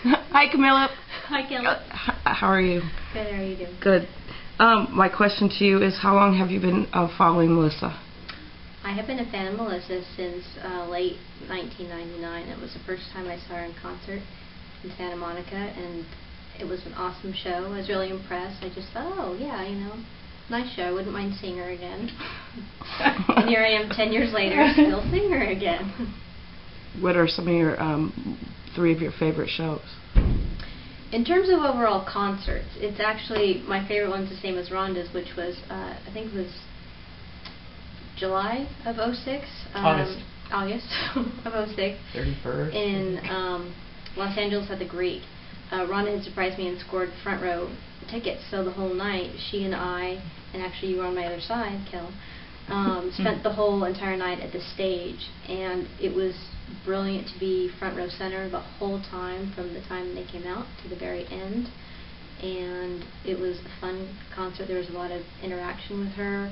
Hi, Camilla. Hi, Camille. How are you? Good, how are you doing? Good. My question to you is, how long have you been following Melissa? I have been a fan of Melissa since late 1999. It was the first time I saw her in concert in Santa Monica, and it was an awesome show. I was really impressed. I just thought, oh, yeah, nice show. I wouldn't mind seeing her again. And here I am 10 years later, still seeing her again. What are some of your three of your favorite shows? In terms of overall concerts, it's actually, my favorite one's the same as Rhonda's, which was, I think it was July of '06. August of '06. 31st. In Los Angeles at the Greek. Rhonda had surprised me and scored front row tickets, so the whole night, she and I, and actually you were on my other side, Kel, spent the whole entire night at the stage, and it was brilliant to be front row center the whole time, from the time they came out to the very end. And it was a fun concert. There was a lot of interaction with her.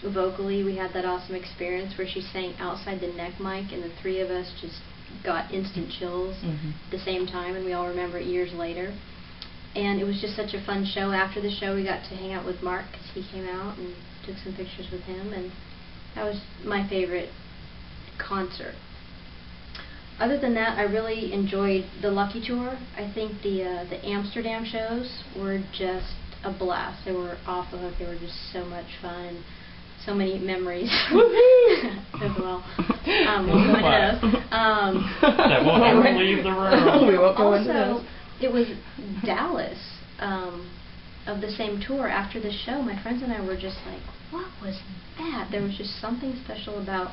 Vocally, we had that awesome experience where she sang outside the neck mic, and the three of us just got instant chills at the same time, and we all remember it years later. And it was just such a fun show. After the show, we got to hang out with Mark, because he came out, and took some pictures with him, and that was my favorite concert. Other than that, I really enjoyed the Lucky Tour. I think the Amsterdam shows were just a blast. They were off the hook. They were just so much fun, and so many memories as well. We'll go into those. That won't ever leave the room. We won't go into Also, those. it was Dallas of the same tour. After the show, my friends and I were just like, what was that? There was just something special about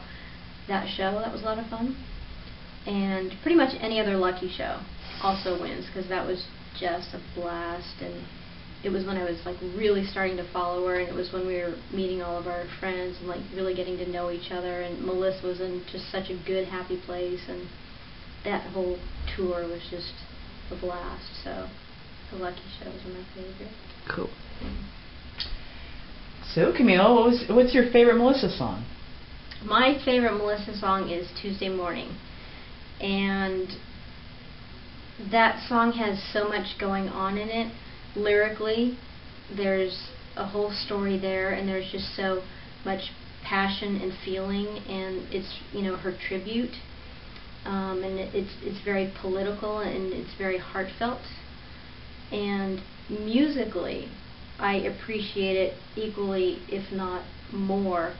that show. That was a lot of fun. And pretty much any other Lucky show also wins, because that was just a blast. And it was when I was like really starting to follow her, and it was when we were meeting all of our friends and like really getting to know each other, and Melissa was in just such a good, happy place, and that whole tour was just a blast. So the Lucky shows are my favorite. Cool. So, Camille, what's your favorite Melissa song? My favorite Melissa song is Tuesday Morning, and that song has so much going on in it. Lyrically, there's a whole story there, and there's just so much passion and feeling, and it's her tribute, and it's very political, and it's very heartfelt. And musically, I appreciate it equally, if not more.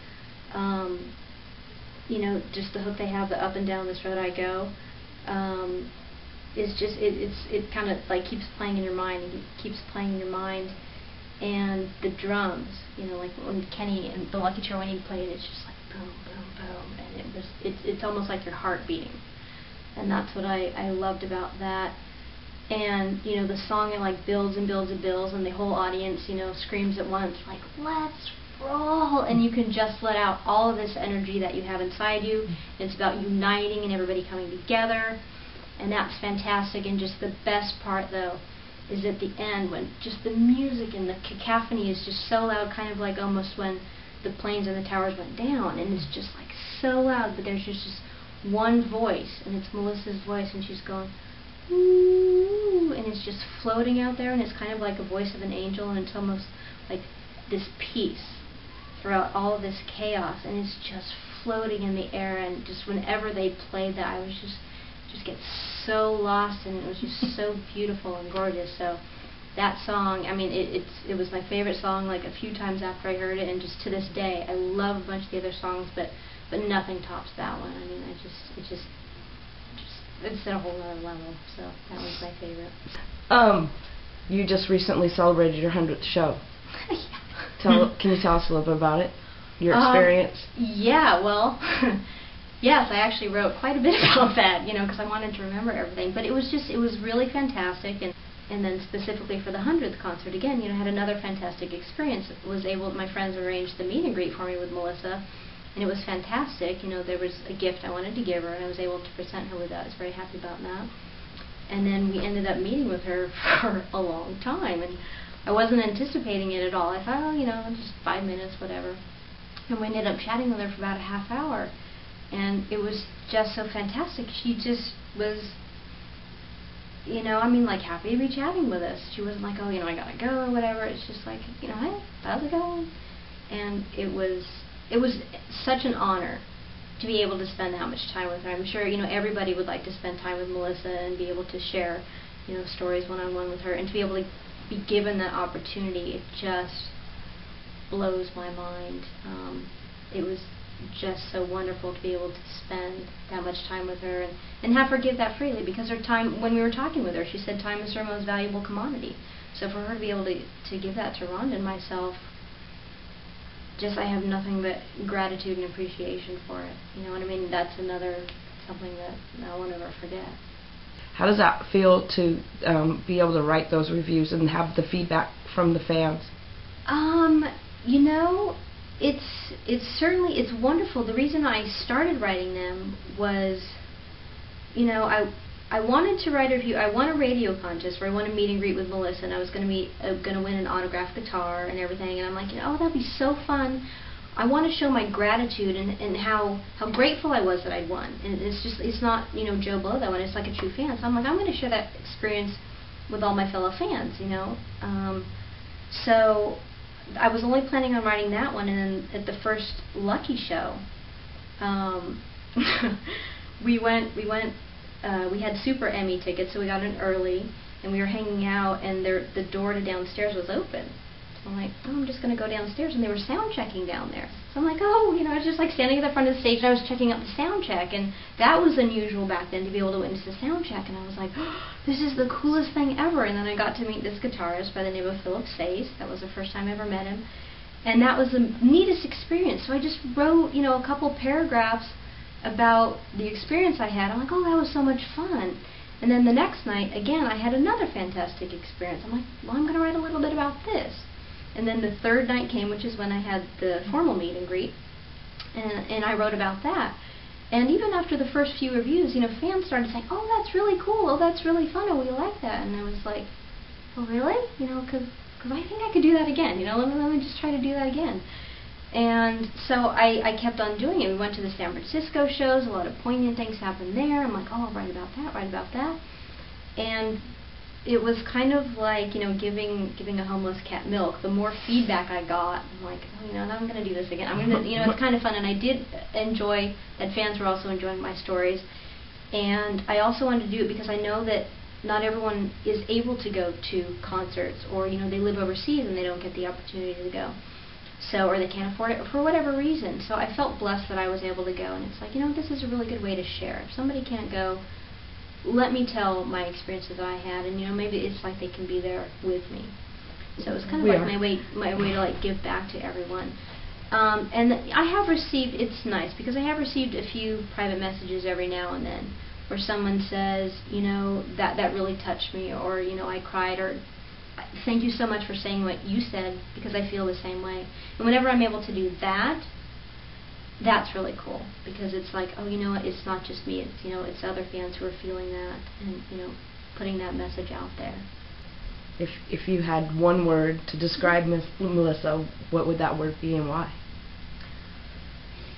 Just the hook they have, the Up and Down This Road I Go, is just, it kind of like keeps playing in your mind, and keeps playing in your mind. And the drums, like when Kenny and the Lucky Tour, when he played, it's just like boom, boom, boom, and it's almost like your heart beating. And that's what I loved about that. And the song, it like builds and builds and builds, and the whole audience screams at once, like, let's roll, and you can just let out all of this energy that you have inside you. It's about uniting and everybody coming together, and that's fantastic. And just the best part, though, is at the end, when just the music and the cacophony is just so loud, kind of like almost when the planes and the towers went down, and it's just like so loud, but there's just one voice, and it's Melissa's voice, and she's going, ooh, and it's just floating out there, and it's kind of like a voice of an angel, and it's almost like this peace throughout all of this chaos, and it's just floating in the air. And just whenever they played that, I was just get so lost, and it was just so beautiful and gorgeous. So that song, I mean, it was my favorite song, like a few times after I heard it, and just to this day, I love a bunch of the other songs, but nothing tops that one. I mean, it's at a whole other level. So that was my favorite. You just recently celebrated your 100th show. Yeah. Can you tell us a little bit about it? Your experience? Yeah, well, yes, I actually wrote quite a bit about that, because I wanted to remember everything. But it was really fantastic. And then specifically for the 100th concert, again, I had another fantastic experience. My friends arranged the meet and greet for me with Melissa, and it was fantastic. There was a gift I wanted to give her, and I was able to present her with that. I was very happy about that. And then we ended up meeting with her for a long time, and I wasn't anticipating it at all. I thought, just 5 minutes, whatever. And we ended up chatting with her for about a half hour, and it was just so fantastic. She just was you know, I mean, like, happy to be chatting with us. She wasn't like, oh, you know, I gotta go or whatever. It's just like, you know, hey, how's it going? And it was such an honor to be able to spend that much time with her. I'm sure, you know, everybody would like to spend time with Melissa and be able to share, you know, stories one-on-one with her, and to be able to be given that opportunity, it just blows my mind. It was just so wonderful to be able to spend that much time with her and have her give that freely, because her time, when we were talking with her, she said time is her most valuable commodity. So for her to be able to give that to Rhonda and myself, just, I have nothing but gratitude and appreciation for it. You know what I mean? That's something that I won't ever forget. How does that feel to be able to write those reviews and have the feedback from the fans? You know, it's certainly, it's wonderful. The reason I started writing them was, you know, I wanted to write a review. I won a radio contest where I won a meet and greet with Melissa, and I was going to win an autographed guitar and everything. And I'm like, you know, oh, that'd be so fun. I want to show my gratitude and how grateful I was that I'd won. And it's not, you know, Joe Blow that one. It's like a true fan. So I'm like, I'm going to share that experience with all my fellow fans, you know. So I was only planning on writing that one, and then at the first Lucky show, we had Super Emmy tickets, so we got in early, and we were hanging out, and the door to downstairs was open. So I'm like, oh, I'm just going to go downstairs, and they were sound checking down there. So I'm like, oh, you know, I was just like standing at the front of the stage, and I was checking out the sound check, and that was unusual back then, to be able to witness the sound check, and I was like, oh, this is the coolest thing ever. And then I got to meet this guitarist by the name of Philip Face. That was the first time I ever met him, and that was the neatest experience. So I just wrote, you know, a couple paragraphs about the experience I had. I'm like, oh, that was so much fun. And then the next night, again, I had another fantastic experience. I'm like, well, I'm going to write a little bit about this. And then the third night came, which is when I had the formal meet and greet, and I wrote about that. And even after the first few reviews, you know, fans started saying, oh, that's really cool, oh, that's really fun, oh, we like that. And I was like, oh, really? You know, because I think I could do that again. You know, let me just try to do that again. And so I kept on doing it. We went to the San Francisco shows. A lot of poignant things happened there. I'm like, oh, I'll write about that. And it was kind of like, you know, giving a homeless cat milk. The more feedback I got, I'm like, oh, you know, now I'm going to do this again. I'm going to, you know, it's kind of fun. And I did enjoy that fans were also enjoying my stories. And I also wanted to do it because I know that not everyone is able to go to concerts, or, you know, they live overseas and they don't get the opportunity to go. So, or they can't afford it for whatever reason. So I felt blessed that I was able to go, and it's like, you know, this is a really good way to share. If somebody can't go, let me tell my experiences that I had, and, you know, maybe it's like they can be there with me. So it's kind of like my way to like give back to everyone. And I have received, it's nice because I have received a few private messages every now and then where someone says, you know, that really touched me, or, you know, I cried, or thank you so much for saying what you said because I feel the same way. And whenever I'm able to do that, that's really cool, because it's like, oh, you know what, it's not just me, it's, you know, it's other fans who are feeling that, and, you know, putting that message out there. If you had one word to describe Melissa, what would that word be and why?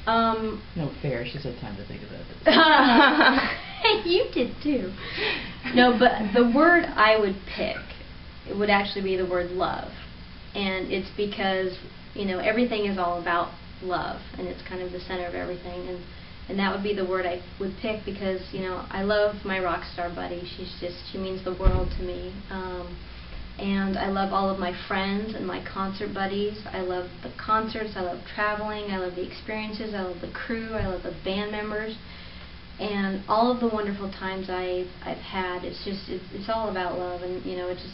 No, fair. She's had time to think about it. You did too. No, but the word I would pick, it would actually be the word love. And it's because, you know, everything is all about love, and it's kind of the center of everything, and that would be the word I would pick, because, you know, I love my rock star buddy. She means the world to me. And I love all of my friends and my concert buddies. I love the concerts, I love traveling, I love the experiences, I love the crew, I love the band members, and all of the wonderful times I've had. It's all about love, and, you know, it just,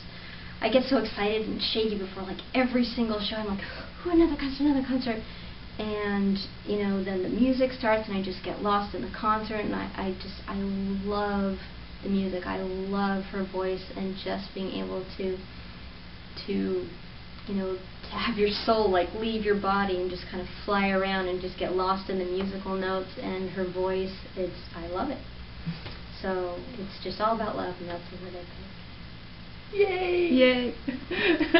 I get so excited and shaky before like every single show. I'm like, oh, another concert. And, you know, then the music starts and I just get lost in the concert, and I love the music. I love her voice, and just being able to you know, to have your soul like leave your body and just kind of fly around and just get lost in the musical notes and her voice. I love it. So it's just all about love, and that's the word I pick. Yay! Yay!